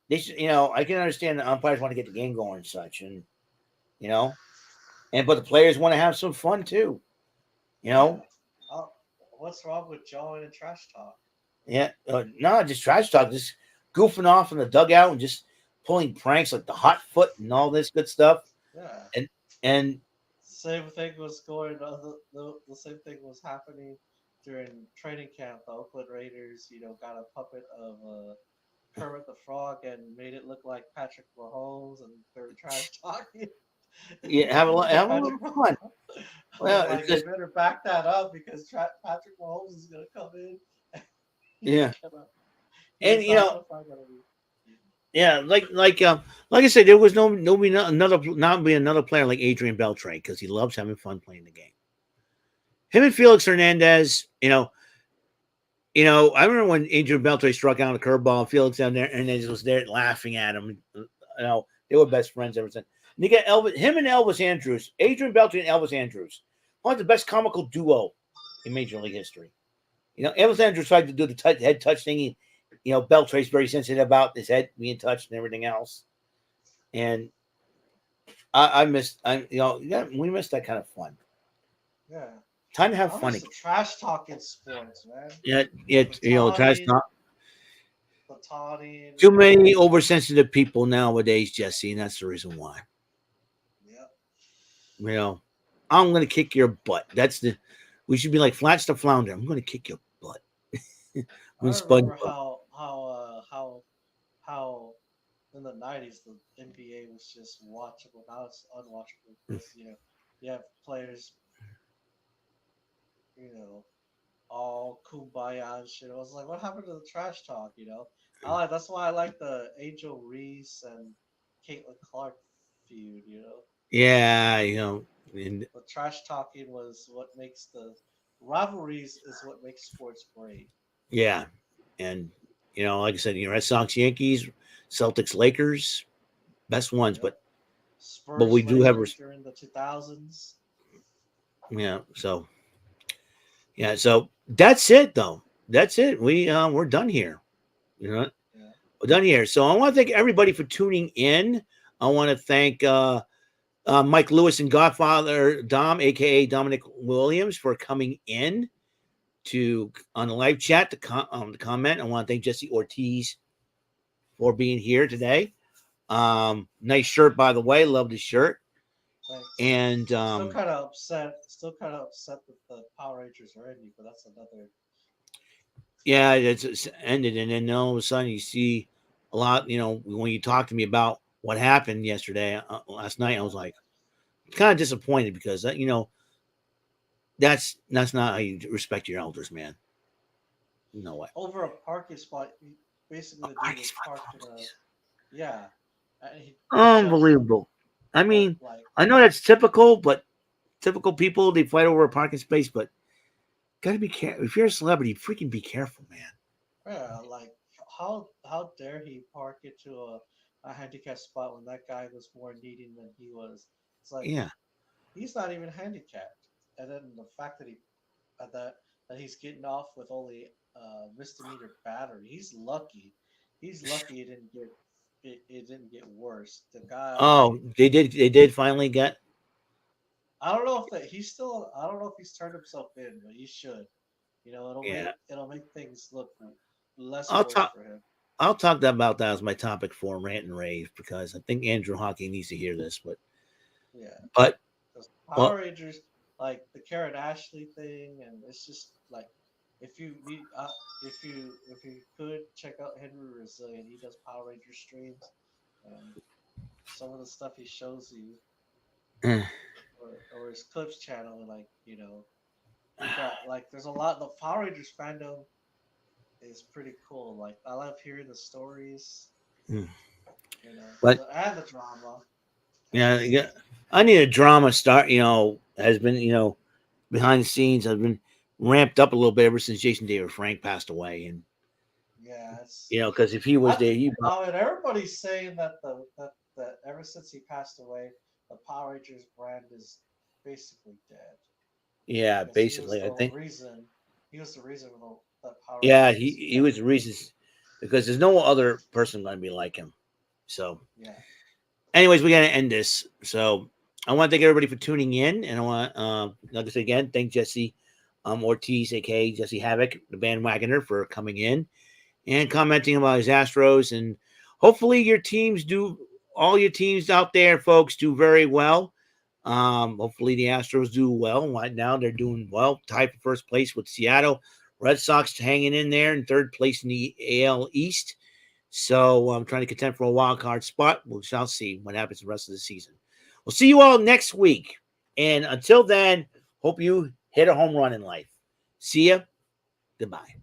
They should, I can understand the umpires want to get the game going and such, and but the players want to have some fun too. What's wrong with Joe and trash talk? Yeah, no, just trash talk, just goofing off in the dugout and just pulling pranks like the hot foot and all this good stuff. Yeah, and same thing was going on. The same thing was happening during training camp. The Oakland Raiders, got a puppet of Kermit the Frog and made it look like Patrick Mahomes, and they're trash talking. Yeah, have a little fun. Well, they better back that up because Patrick Mahomes is going to come in. Yeah, and yeah, like I said, there was not be another player like Adrian Beltre because he loves having fun playing the game. Him and Felix Hernandez, I remember when Adrian Beltre struck out a curveball, Felix down there, and they was there laughing at him. They were best friends ever since. And you got him and Elvis Andrews, Adrian Beltre and Elvis Andrews, one of the best comical duo in Major League history. Elvis Andrews tried to do the head touch thing. Beltre's very sensitive about his head being touched and everything else. And we missed that kind of fun. Yeah. Time to have fun again. Trash talking sports, man. Yeah, trash talk. Battani. Too many oversensitive people nowadays, Jesse, and that's the reason why. Yeah. I'm gonna kick your butt. We should be like Flats to Flounder. I'm gonna kick your butt. I remember how in the 90s the NBA was just watchable. Now it's unwatchable because you have players all kumbaya and shit. I was like, what happened to the trash talk? That's why I like the Angel Reese and Caitlin Clark feud. Yeah, the trash talking was what makes the rivalries is what makes sports great. Yeah, and like I said, Red Sox, Yankees, Celtics, Lakers, best ones, but we do have during the 2000s. Yeah, so that's it though. that's it. We're done here. You know, Yeah. we're done here. So I want to thank everybody for tuning in. I want to thank Mike Lewis and Godfather Dom, aka Dominic Williams, for coming in on the live chat to comment. I want to thank Jesse Ortiz for being here today. Nice shirt, by the way. Love the shirt. Thanks. And Still kind of upset. Still kind of upset that the Power Rangers are ending, but that's another. yeah, it's ended, and then all of a sudden you see a lot. When you talk to me about what happened yesterday, last night, I was like kind of disappointed because that's not how you respect your elders, man. No way. Over a parking spot. Basically, the dude Parking was spot, parked in a. please. Yeah. And he shoves him. Unbelievable. I But, mean, like, I know that's typical, but typical people they fight over a parking space, but gotta be careful. If you're a celebrity, freaking be careful, man. yeah, like how dare he park into a handicapped spot when that guy was more needing than he was? It's like Yeah. he's not even handicapped, and then the fact that that he's getting off with only misdemeanor battery. He's lucky. He's lucky it didn't get worse. The guy, Oh, they did finally get. I don't know if that he's still. I don't know if he's turned himself in, but he should. Yeah. It'll make things look less I'll worse talk. for him. I'll talk about that as my topic for rant and rave because I think Andrew Hockey needs to hear this. Yeah. But Because well, Power Rangers, like the Karen Ashley thing, and it's just like if you need, if you could check out Henry Resilient, he does Power Ranger streams, and some of the stuff he shows you, eh, or his clips channel, like you got like there's a lot. The Power Rangers fandom is pretty cool. Like I love hearing the stories, hmm. and But the drama. And yeah, yeah, I need a drama start. Has been behind the scenes has been ramped up a little bit ever since Jason David Frank passed away, and yeah, it's because if he was I, there, I mean, everybody's saying that ever since he passed away, the Power Rangers brand is basically dead yeah, because he was basically, I the think reason. He was the reason that Power yeah, Rangers he was the reason because there's no other person going to be like him. So, yeah. anyways, we got to end this. So, I want to thank everybody for tuning in, and I want, like I said again, thank Jesse Ortiz, aka Jesse Havoc, the bandwagoner, for coming in and commenting about his Astros. And hopefully, all your teams out there, folks, do very well. Hopefully, the Astros do well. Right now, they're doing well, tied for first place with Seattle. Red Sox hanging in there in third place in the AL East. So I'm trying to contend for a wild card spot. We shall see what happens the rest of the season. We'll see you all next week. And until then, hope you hit a home run in life. See ya. Goodbye.